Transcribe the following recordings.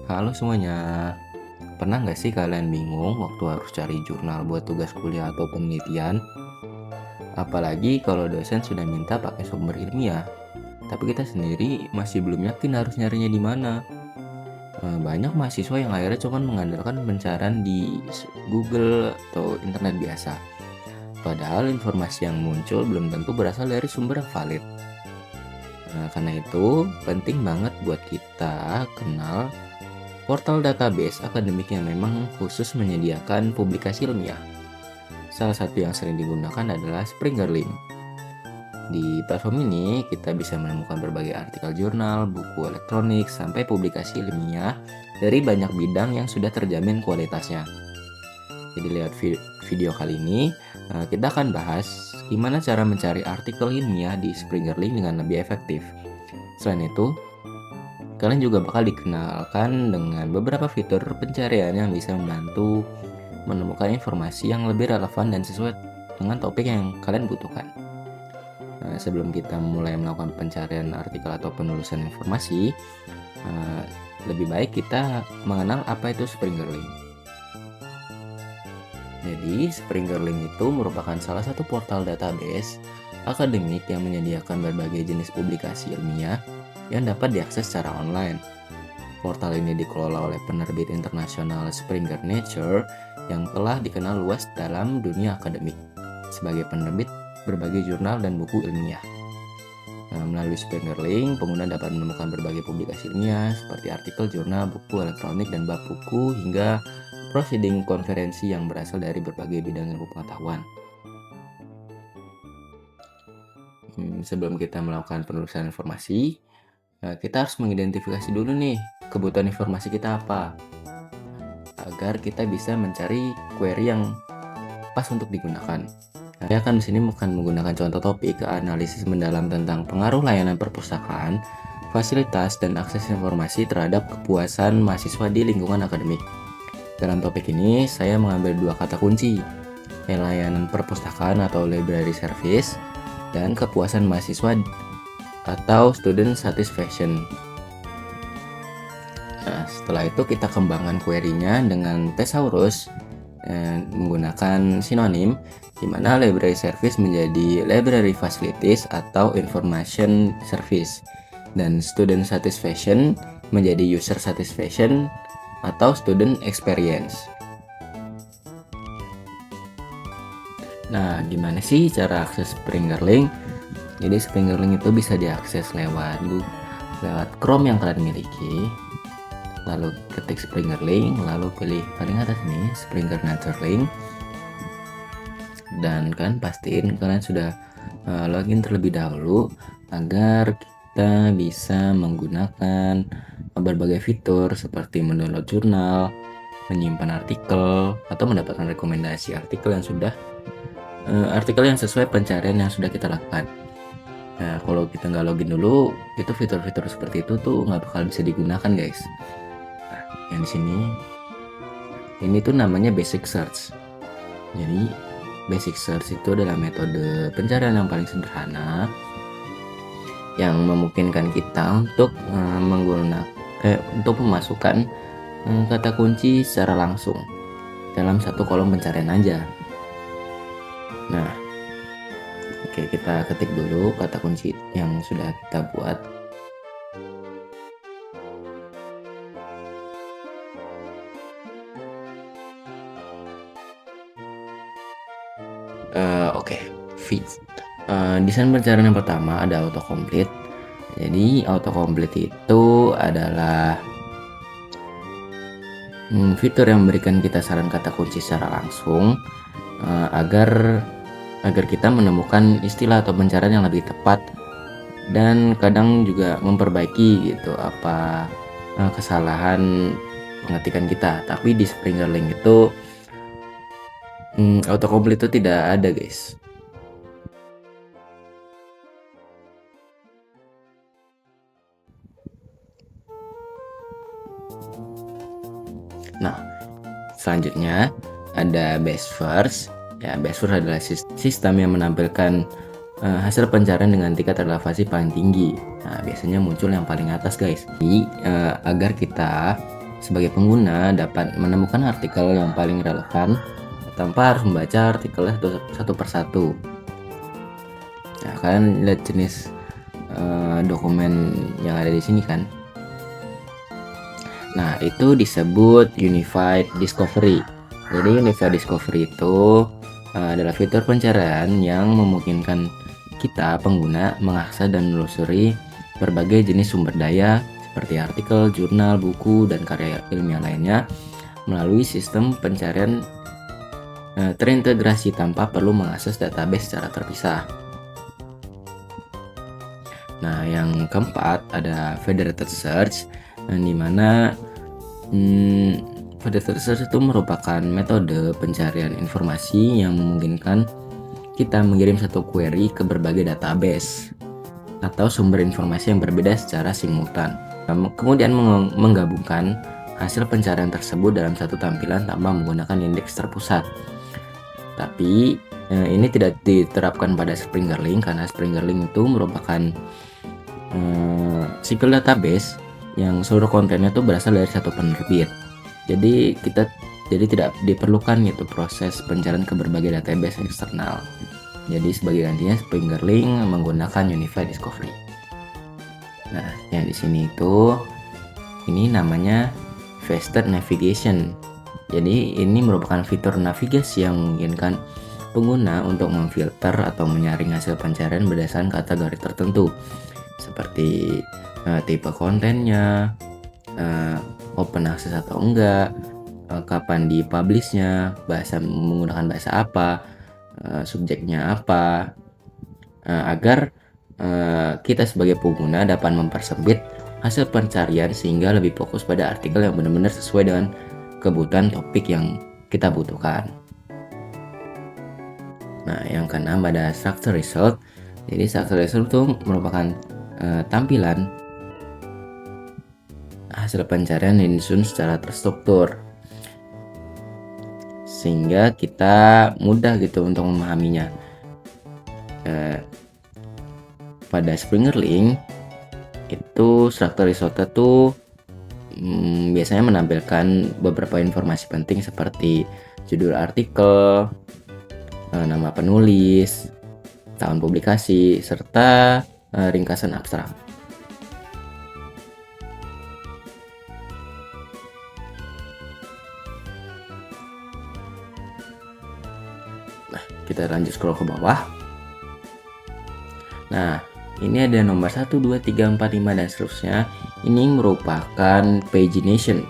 Halo semuanya, pernah nggak sih kalian bingung waktu harus cari jurnal buat tugas kuliah atau penelitian? Apalagi kalau dosen sudah minta pakai sumber ilmiah, tapi kita sendiri masih belum yakin harus nyarinya di mana. Banyak mahasiswa yang akhirnya cuma mengandalkan pencarian di Google atau internet biasa. Padahal informasi yang muncul belum tentu berasal dari sumber yang valid. Karena itu penting banget buat kita kenal portal database akademik yang memang khusus menyediakan publikasi ilmiah. Salah satu yang sering digunakan adalah Springer Link. Di platform ini, kita bisa menemukan berbagai artikel jurnal, buku elektronik, sampai publikasi ilmiah dari banyak bidang yang sudah terjamin kualitasnya. Jadi lewat video kali ini, kita akan bahas gimana cara mencari artikel ilmiah di Springer Link dengan lebih efektif. Selain itu, kalian juga bakal dikenalkan dengan beberapa fitur pencarian yang bisa membantu menemukan informasi yang lebih relevan dan sesuai dengan topik yang kalian butuhkan. Sebelum kita mulai melakukan pencarian artikel atau penulisan informasi, lebih baik kita mengenal apa itu Springer Link. Jadi, Springer Link itu merupakan salah satu portal database akademik yang menyediakan berbagai jenis publikasi ilmiah yang dapat diakses secara online. Portal ini dikelola oleh penerbit internasional Springer Nature yang telah dikenal luas dalam dunia akademik sebagai penerbit berbagai jurnal dan buku ilmiah. Melalui Springer Link, pengguna dapat menemukan berbagai publikasi ilmiah seperti artikel, jurnal, buku elektronik, dan bab buku hingga proceeding konferensi yang berasal dari berbagai bidang ilmu pengetahuan. Sebelum kita melakukan penulisan informasi, kita harus mengidentifikasi dulu nih kebutuhan informasi kita apa, agar kita bisa mencari query yang pas untuk digunakan. Saya akan di sini bukan menggunakan contoh topik analisis mendalam tentang pengaruh layanan perpustakaan, fasilitas, dan akses informasi terhadap kepuasan mahasiswa di lingkungan akademik. Dalam topik ini, saya mengambil dua kata kunci, layanan perpustakaan atau library service, dan kepuasan mahasiswa atau student satisfaction. Nah, setelah itu kita kembangkan query-nya dengan thesaurus menggunakan sinonim, di mana library service menjadi library facilities atau information service, dan student satisfaction menjadi user satisfaction atau student experience. Nah, gimana sih cara akses Springer Link? Jadi Springer Link itu bisa diakses lewat Chrome yang kalian miliki. Lalu ketik Springer Link, lalu pilih paling atas ini Springer Nature Link. Dan kalian pastiin kalian sudah login terlebih dahulu agar kita bisa menggunakan berbagai fitur seperti mendownload jurnal, menyimpan artikel, atau mendapatkan rekomendasi artikel yang sesuai pencarian yang sudah kita lakukan. Nah, kalau kita nggak login dulu, itu fitur-fitur seperti itu tuh nggak bakal bisa digunakan, guys. Nah, yang di sini, ini tuh namanya basic search. Jadi, basic search itu adalah metode pencarian yang paling sederhana yang memungkinkan kita untuk untuk memasukkan kata kunci secara langsung dalam satu kolom pencarian aja. Nah, oke, kita ketik dulu kata kunci yang sudah kita buat. Desain pencarian yang pertama ada autocomplete. Jadi autocomplete itu adalah fitur yang memberikan kita saran kata kunci secara langsung agar kita menemukan istilah atau pencarian yang lebih tepat, dan kadang juga memperbaiki gitu apa kesalahan pengetikan kita. Tapi di Springer Link itu autocomplete itu tidak ada, guys. Nah, selanjutnya ada best first. Ya, best first adalah sistem yang menampilkan hasil pencarian dengan tingkat relevansi paling tinggi. Nah, biasanya muncul yang paling atas, guys. Jadi, agar kita sebagai pengguna dapat menemukan artikel yang paling relevan tanpa harus membaca artikelnya satu persatu. Nah, kalian lihat jenis dokumen yang ada di sini kan. Nah, itu disebut Unified Discovery. Jadi Unified Discovery itu adalah fitur pencarian yang memungkinkan kita pengguna mengakses dan menelusuri berbagai jenis sumber daya seperti artikel, jurnal, buku, dan karya ilmiah lainnya melalui sistem pencarian terintegrasi tanpa perlu mengakses database secara terpisah. Nah, yang keempat ada Federated Search, di mana Federated Search itu merupakan metode pencarian informasi yang memungkinkan kita mengirim satu query ke berbagai database atau sumber informasi yang berbeda secara simultan. Kemudian menggabungkan hasil pencarian tersebut dalam satu tampilan tanpa menggunakan indeks terpusat. Tapi ini tidak diterapkan pada Springerlink karena Springerlink itu merupakan single database yang seluruh kontennya itu berasal dari satu penerbit. Jadi tidak diperlukan gitu proses pencarian ke berbagai database eksternal. Jadi sebagai gantinya Springerlink menggunakan Unified Discovery. Nah, yang di sini itu ini namanya Faster Navigation. Jadi ini merupakan fitur navigasi yang memungkinkan pengguna untuk memfilter atau menyaring hasil pencarian berdasarkan kategori tertentu seperti tipe kontennya, open access atau enggak, kapan dipublishnya, menggunakan bahasa apa, subjeknya apa, agar kita sebagai pengguna dapat mempersempit hasil pencarian sehingga lebih fokus pada artikel yang benar-benar sesuai dengan kebutuhan topik yang kita butuhkan. Nah, yang keenam ada structure result. Jadi structure result itu merupakan tampilan hasil pencarian yang disusun secara terstruktur sehingga kita mudah gitu untuk memahaminya. Pada Springerlink itu structure result itu biasanya menampilkan beberapa informasi penting seperti judul artikel, nama penulis, tahun publikasi, serta ringkasan abstrak. Nah, kita lanjut scroll ke bawah. Nah, ini ada nomor 1, 2, 3, 4, 5, dan seterusnya. Ini merupakan pagination,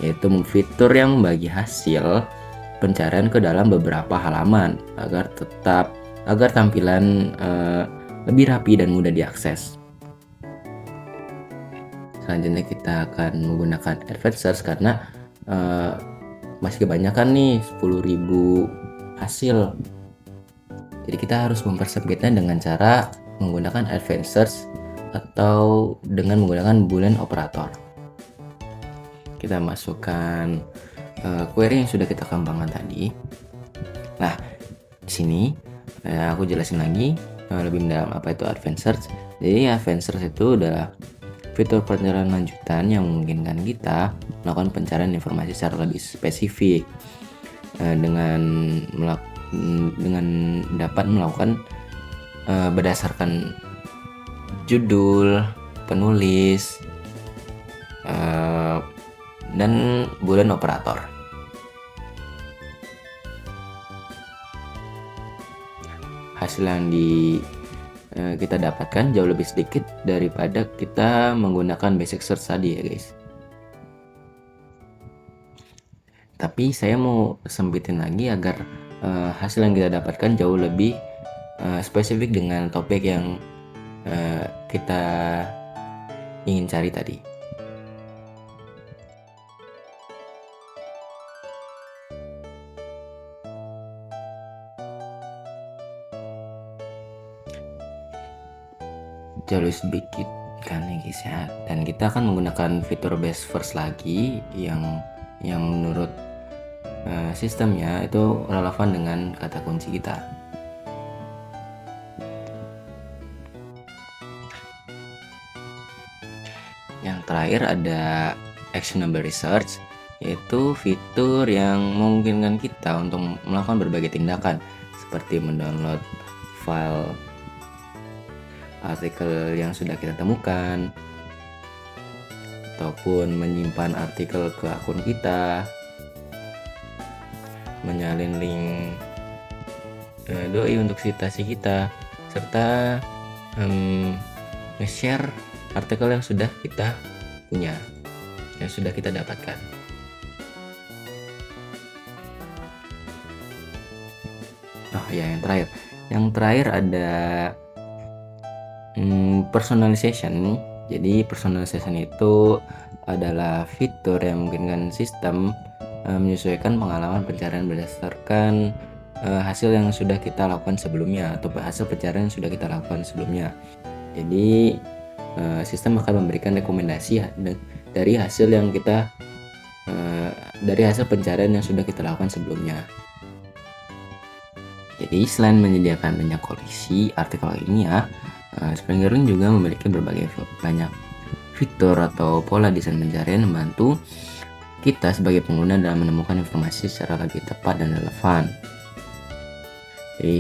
yaitu fitur yang membagi hasil pencarian ke dalam beberapa halaman agar tampilan lebih rapi dan mudah diakses. Selanjutnya kita akan menggunakan Advanced Search karena masih kebanyakan nih 10.000 hasil. Jadi kita harus mempersempitnya dengan cara menggunakan Advanced Search atau dengan menggunakan Boolean operator. Kita masukkan query yang sudah kita kembangkan tadi. Nah, di sini aku jelasin lagi lebih mendalam apa itu Advanced Search. Jadi Advanced Search itu adalah fitur pencarian lanjutan yang memungkinkan kita melakukan pencarian informasi secara lebih spesifik dengan dapat melakukan berdasarkan judul, penulis, dan Boolean operator. Hasil yang kita dapatkan jauh lebih sedikit daripada kita menggunakan basic search tadi ya guys. Tapi saya mau sempitin lagi agar hasil yang kita dapatkan jauh lebih spesifik dengan topik yang kita ingin cari tadi. Jauh lebih sedikit kan ya guys ya. Dan kita akan menggunakan fitur best first lagi yang menurut sistemnya itu relevan dengan kata kunci kita. Yang terakhir ada actionable research, yaitu fitur yang memungkinkan kita untuk melakukan berbagai tindakan seperti mendownload file artikel yang sudah kita temukan, ataupun menyimpan artikel ke akun kita, menyalin link doi untuk citasi kita, serta nge-share artikel yang sudah kita punya, yang sudah kita dapatkan. Oh ya, yang terakhir ada personalization. Jadi personalization itu adalah fitur yang memungkinkan sistem menyesuaikan pengalaman pencarian berdasarkan hasil yang sudah kita lakukan sebelumnya atau hasil pencarian yang sudah kita lakukan sebelumnya. Jadi sistem akan memberikan rekomendasi dari hasil yang kita dari hasil pencarian yang sudah kita lakukan sebelumnya. Jadi selain menyediakan banyak koleksi artikel ilmiah, Springer Link juga memiliki banyak fitur atau pola desain pencarian yang membantu kita sebagai pengguna dalam menemukan informasi secara lebih tepat dan relevan. Jadi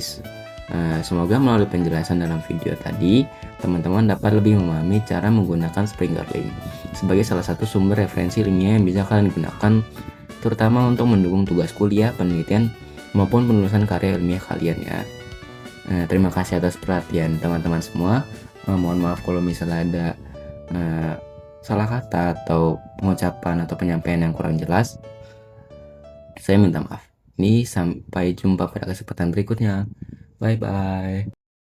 semoga melalui penjelasan dalam video tadi, teman-teman dapat lebih memahami cara menggunakan Springer Link sebagai salah satu sumber referensi ilmiah yang bisa kalian gunakan, terutama untuk mendukung tugas kuliah, penelitian, maupun penulisan karya ilmiah kalian ya. Terima kasih atas perhatian teman-teman semua. Mohon maaf kalau misalnya ada salah kata atau pengucapan atau penyampaian yang kurang jelas. Saya minta maaf. Ini sampai jumpa pada kesempatan berikutnya. Bye bye.